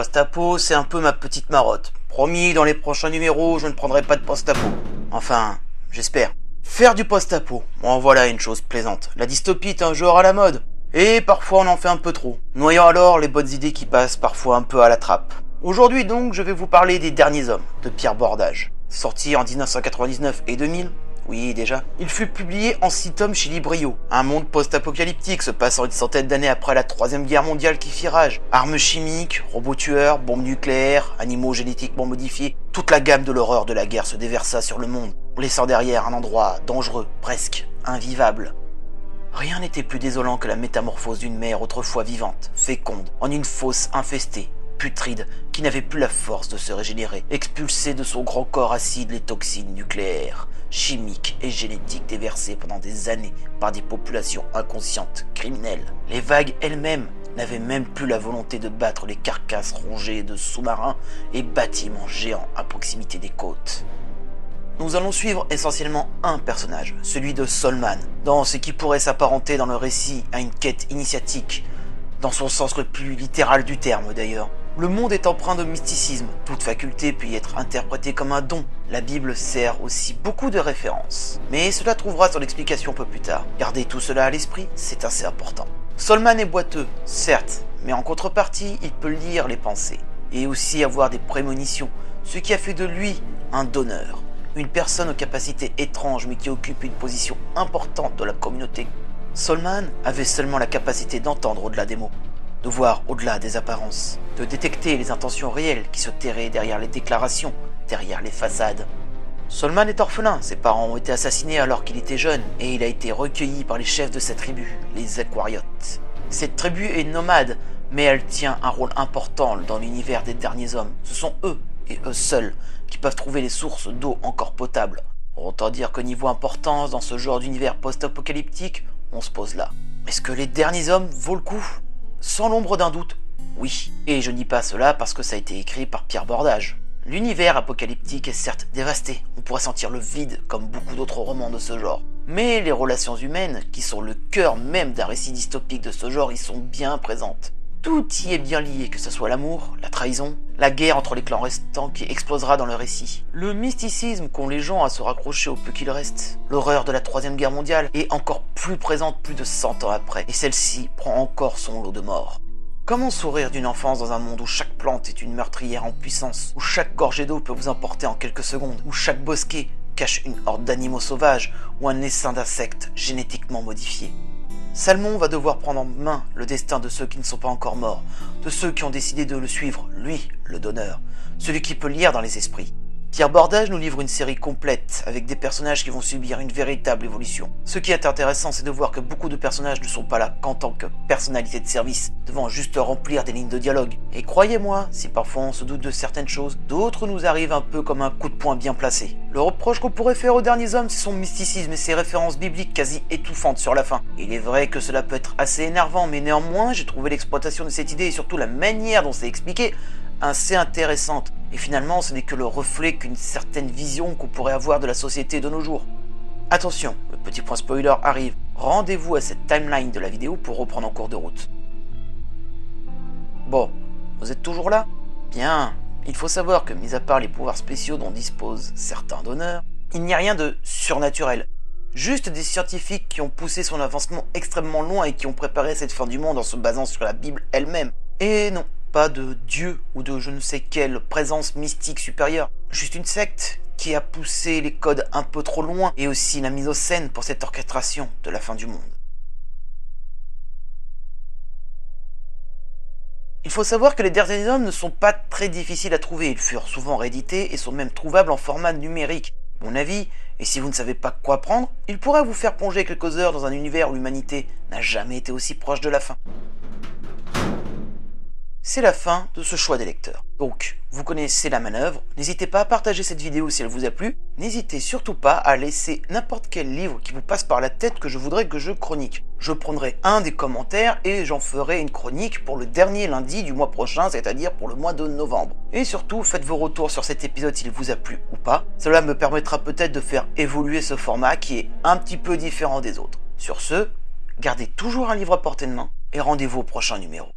post-apo, c'est un peu ma petite marotte. Promis, dans les prochains numéros, je ne prendrai pas de post-apo. Enfin, j'espère. Faire du post-apo, bon voilà une chose plaisante. La dystopie est un genre à la mode. Et parfois on en fait un peu trop, noyant alors les bonnes idées qui passent parfois un peu à la trappe. Aujourd'hui donc, je vais vous parler des Derniers Hommes, de Pierre Bordage. Sorti en 1999 et 2000, oui déjà, il fut publié en 6 tomes chez Librio. Un monde post-apocalyptique se passant une centaine d'années après la Troisième Guerre mondiale qui fit rage. Armes chimiques, robots tueurs, bombes nucléaires, animaux génétiquement modifiés, toute la gamme de l'horreur de la guerre se déversa sur le monde, laissant derrière un endroit dangereux, presque invivable. Rien n'était plus désolant que la métamorphose d'une mère autrefois vivante, féconde, en une fosse infestée, putride, qui n'avait plus la force de se régénérer, expulsée de son grand corps acide les toxines nucléaires, chimiques et génétiques déversées pendant des années par des populations inconscientes, criminelles. Les vagues elles-mêmes n'avaient même plus la volonté de battre les carcasses rongées de sous-marins et bâtiments géants à proximité des côtes. Nous allons suivre essentiellement un personnage, celui de Solman, dans ce qui pourrait s'apparenter dans le récit à une quête initiatique, dans son sens le plus littéral du terme d'ailleurs. Le monde est empreint de mysticisme, toute faculté peut y être interprétée comme un don. La Bible sert aussi beaucoup de références. Mais cela trouvera son explication un peu plus tard. Gardez tout cela à l'esprit, c'est assez important. Solman est boiteux, certes, mais en contrepartie, il peut lire les pensées, et aussi avoir des prémonitions, ce qui a fait de lui un donneur. Une personne aux capacités étranges mais qui occupe une position importante dans la communauté. Solman avait seulement la capacité d'entendre au-delà des mots, de voir au-delà des apparences, de détecter les intentions réelles qui se terraient derrière les déclarations, derrière les façades. Solman est orphelin, ses parents ont été assassinés alors qu'il était jeune, et il a été recueilli par les chefs de sa tribu, les Aquariotes. Cette tribu est nomade, mais elle tient un rôle important dans l'univers des Derniers Hommes. Ce sont eux, et eux seuls, qui peuvent trouver les sources d'eau encore potable. Autant dire que niveau importance dans ce genre d'univers post-apocalyptique, on se pose là. Est-ce que les Derniers Hommes vaut le coup? Sans l'ombre d'un doute, oui. Et je ne dis pas cela parce que ça a été écrit par Pierre Bordage. L'univers apocalyptique est certes dévasté, on pourrait sentir le vide comme beaucoup d'autres romans de ce genre. Mais les relations humaines, qui sont le cœur même d'un récit dystopique de ce genre, y sont bien présentes. Tout y est bien lié, que ce soit l'amour, la trahison, la guerre entre les clans restants qui explosera dans le récit. Le mysticisme qu'ont les gens à se raccrocher au peu qu'il reste. L'horreur de la Troisième Guerre mondiale est encore plus présente plus de 100 ans après, et celle-ci prend encore son lot de morts. Comment sourire d'une enfance dans un monde où chaque plante est une meurtrière en puissance, où chaque gorgée d'eau peut vous emporter en quelques secondes, où chaque bosquet cache une horde d'animaux sauvages ou un essaim d'insectes génétiquement modifiés? Salmon va devoir prendre en main le destin de ceux qui ne sont pas encore morts, de ceux qui ont décidé de le suivre, lui, le donneur, celui qui peut lire dans les esprits. Pierre Bordage nous livre une série complète, avec des personnages qui vont subir une véritable évolution. Ce qui est intéressant, c'est de voir que beaucoup de personnages ne sont pas là qu'en tant que personnalité de service, devant juste remplir des lignes de dialogue. Et croyez-moi, si parfois on se doute de certaines choses, d'autres nous arrivent un peu comme un coup de poing bien placé. Le reproche qu'on pourrait faire aux Derniers Hommes, c'est son mysticisme et ses références bibliques quasi étouffantes sur la fin. Il est vrai que cela peut être assez énervant, mais néanmoins, j'ai trouvé l'exploitation de cette idée et surtout la manière dont c'est expliqué assez intéressante. Et finalement, ce n'est que le reflet qu'une certaine vision qu'on pourrait avoir de la société de nos jours. Attention, le petit point spoiler arrive. Rendez-vous à cette timeline de la vidéo pour reprendre en cours de route. Bon, vous êtes toujours là? Bien. Il faut savoir que, mis à part les pouvoirs spéciaux dont disposent certains donneurs, il n'y a rien de surnaturel. Juste des scientifiques qui ont poussé son avancement extrêmement loin et qui ont préparé cette fin du monde en se basant sur la Bible elle-même. Et non, pas de Dieu ou de je ne sais quelle présence mystique supérieure. Juste une secte qui a poussé les codes un peu trop loin et aussi la mise en scène pour cette orchestration de la fin du monde. Il faut savoir que les Derniers Hommes ne sont pas très difficiles à trouver, ils furent souvent réédités et sont même trouvables en format numérique. À mon avis, et si vous ne savez pas quoi prendre, il pourrait vous faire plonger quelques heures dans un univers où l'humanité n'a jamais été aussi proche de la fin. C'est la fin de ce choix des lecteurs. Donc, vous connaissez la manœuvre, n'hésitez pas à partager cette vidéo si elle vous a plu, n'hésitez surtout pas à laisser n'importe quel livre qui vous passe par la tête que je voudrais que je chronique. Je prendrai un des commentaires et j'en ferai une chronique pour le dernier lundi du mois prochain, c'est-à-dire pour le mois de novembre. Et surtout, faites vos retours sur cet épisode s'il vous a plu ou pas, cela me permettra peut-être de faire évoluer ce format qui est un petit peu différent des autres. Sur ce, gardez toujours un livre à portée de main et rendez-vous au prochain numéro.